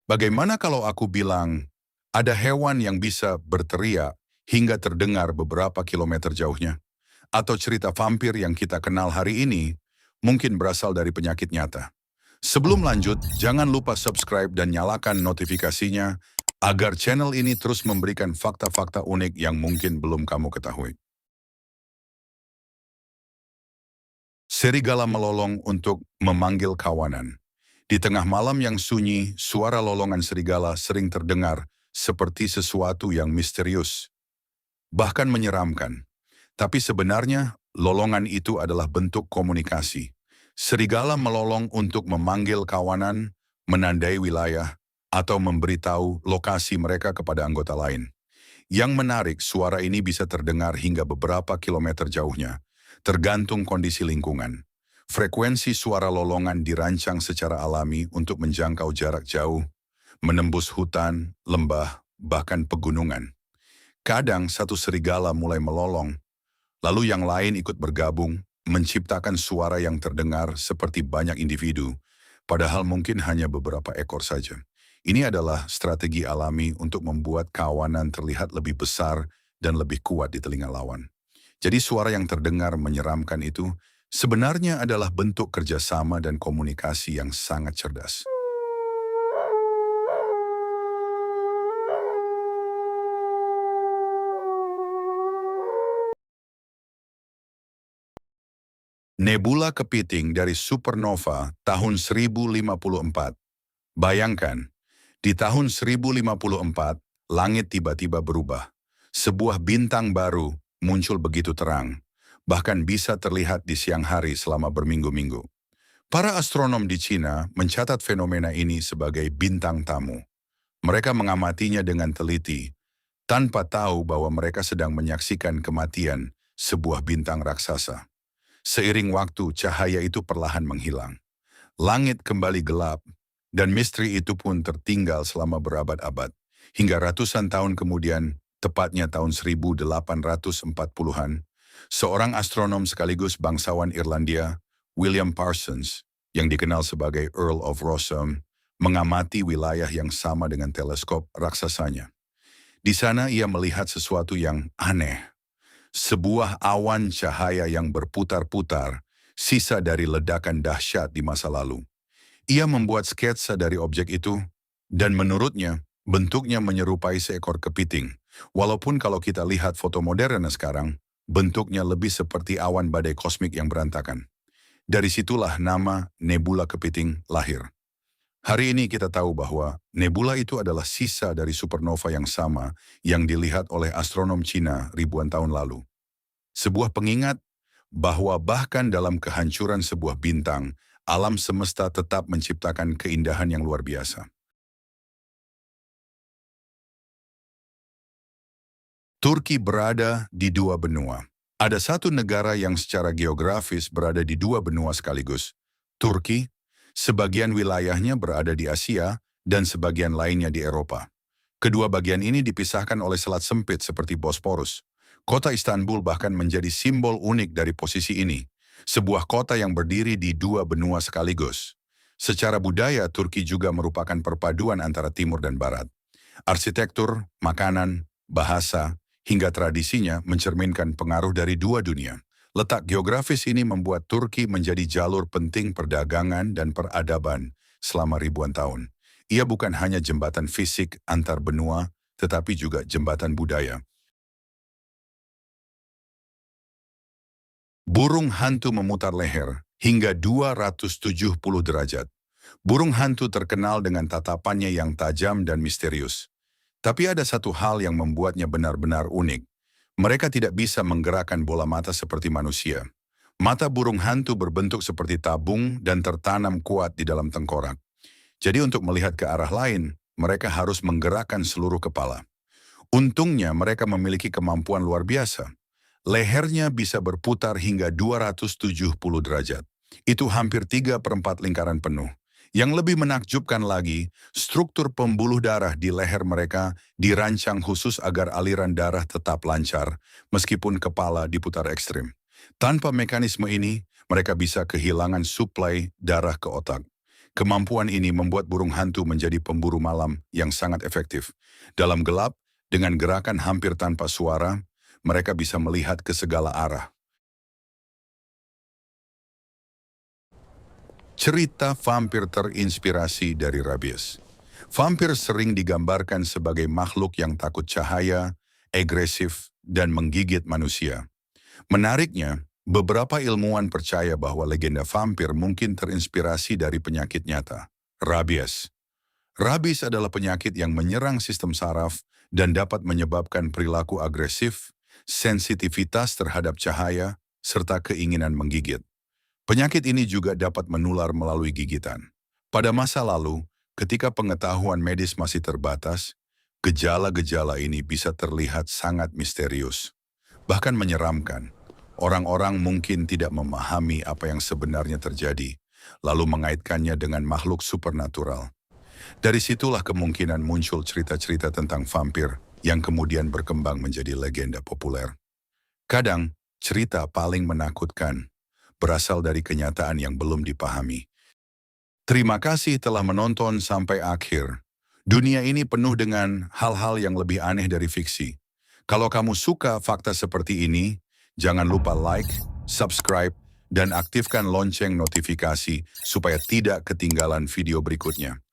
Bagaimana kalau aku bilang ada hewan yang bisa berteriak hingga terdengar beberapa kilometer jauhnya? Atau cerita vampir yang kita kenal hari ini mungkin berasal dari penyakit nyata. Sebelum lanjut, jangan lupa subscribe dan nyalakan notifikasinya agar channel ini terus memberikan fakta-fakta unik yang mungkin belum kamu ketahui. Serigala melolong untuk memanggil kawanan. Di tengah malam yang sunyi, suara lolongan serigala sering terdengar seperti sesuatu yang misterius, bahkan menyeramkan. Tapi sebenarnya, lolongan itu adalah bentuk komunikasi. Serigala melolong untuk memanggil kawanan, menandai wilayah, atau memberitahu lokasi mereka kepada anggota lain. Yang menarik, suara ini bisa terdengar hingga beberapa kilometer jauhnya, tergantung kondisi lingkungan. Frekuensi suara lolongan dirancang secara alami untuk menjangkau jarak jauh, menembus hutan, lembah, bahkan pegunungan. Kadang satu serigala mulai melolong, lalu yang lain ikut bergabung, menciptakan suara yang terdengar seperti banyak individu, padahal mungkin hanya beberapa ekor saja. Ini adalah strategi alami untuk membuat kawanan terlihat lebih besar dan lebih kuat di telinga lawan. Jadi suara yang terdengar menyeramkan itu sebenarnya adalah bentuk kerjasama dan komunikasi yang sangat cerdas. Nebula kepiting dari supernova tahun 1054. Bayangkan, di tahun 1054, langit tiba-tiba berubah. Sebuah bintang baru muncul begitu terang, bahkan bisa terlihat di siang hari selama berminggu-minggu. Para astronom di Cina mencatat fenomena ini sebagai bintang tamu. Mereka mengamatinya dengan teliti, tanpa tahu bahwa mereka sedang menyaksikan kematian sebuah bintang raksasa. Seiring waktu, cahaya itu perlahan menghilang. Langit kembali gelap, dan misteri itu pun tertinggal selama berabad-abad. Hingga ratusan tahun kemudian, tepatnya tahun 1840-an, seorang astronom sekaligus bangsawan Irlandia, William Parsons, yang dikenal sebagai Earl of Rossum, mengamati wilayah yang sama dengan teleskop raksasanya. Di sana ia melihat sesuatu yang aneh. Sebuah awan cahaya yang berputar-putar, sisa dari ledakan dahsyat di masa lalu. Ia membuat sketsa dari objek itu, dan menurutnya, bentuknya menyerupai seekor kepiting. Walaupun kalau kita lihat foto modern sekarang, bentuknya lebih seperti awan badai kosmik yang berantakan. Dari situlah nama nebula kepiting lahir. Hari ini kita tahu bahwa nebula itu adalah sisa dari supernova yang sama yang dilihat oleh astronom Cina ribuan tahun lalu. Sebuah pengingat bahwa bahkan dalam kehancuran sebuah bintang, alam semesta tetap menciptakan keindahan yang luar biasa. Turki berada di dua benua. Ada satu negara yang secara geografis berada di dua benua sekaligus. Turki, sebagian wilayahnya berada di Asia dan sebagian lainnya di Eropa. Kedua bagian ini dipisahkan oleh selat sempit seperti Bosporus. Kota Istanbul bahkan menjadi simbol unik dari posisi ini. Sebuah kota yang berdiri di dua benua sekaligus. Secara budaya, Turki juga merupakan perpaduan antara timur dan barat. Arsitektur, makanan, bahasa, hingga tradisinya mencerminkan pengaruh dari dua dunia. Letak geografis ini membuat Turki menjadi jalur penting perdagangan dan peradaban selama ribuan tahun. Ia bukan hanya jembatan fisik antar benua, tetapi juga jembatan budaya. Burung hantu memutar leher hingga 270 derajat. Burung hantu terkenal dengan tatapannya yang tajam dan misterius. Tapi ada satu hal yang membuatnya benar-benar unik. Mereka tidak bisa menggerakkan bola mata seperti manusia. Mata burung hantu berbentuk seperti tabung dan tertanam kuat di dalam tengkorak. Jadi untuk melihat ke arah lain, mereka harus menggerakkan seluruh kepala. Untungnya mereka memiliki kemampuan luar biasa. Lehernya bisa berputar hingga 270 derajat. Itu hampir 3/4 lingkaran penuh. Yang lebih menakjubkan lagi, struktur pembuluh darah di leher mereka dirancang khusus agar aliran darah tetap lancar, meskipun kepala diputar ekstrim. Tanpa mekanisme ini, mereka bisa kehilangan suplai darah ke otak. Kemampuan ini membuat burung hantu menjadi pemburu malam yang sangat efektif. Dalam gelap, dengan gerakan hampir tanpa suara, mereka bisa melihat ke segala arah. Cerita vampir terinspirasi dari rabies. Vampir sering digambarkan sebagai makhluk yang takut cahaya, agresif, dan menggigit manusia. Menariknya, beberapa ilmuwan percaya bahwa legenda vampir mungkin terinspirasi dari penyakit nyata, rabies. Rabies adalah penyakit yang menyerang sistem saraf dan dapat menyebabkan perilaku agresif, sensitivitas terhadap cahaya, serta keinginan menggigit. Penyakit ini juga dapat menular melalui gigitan. Pada masa lalu, ketika pengetahuan medis masih terbatas, gejala-gejala ini bisa terlihat sangat misterius, bahkan menyeramkan. Orang-orang mungkin tidak memahami apa yang sebenarnya terjadi, lalu mengaitkannya dengan makhluk supernatural. Dari situlah kemungkinan muncul cerita-cerita tentang vampir yang kemudian berkembang menjadi legenda populer. Kadang, cerita paling menakutkan berasal dari kenyataan yang belum dipahami. Terima kasih telah menonton sampai akhir. Dunia ini penuh dengan hal-hal yang lebih aneh dari fiksi. Kalau kamu suka fakta seperti ini, jangan lupa like, subscribe, dan aktifkan lonceng notifikasi supaya tidak ketinggalan video berikutnya.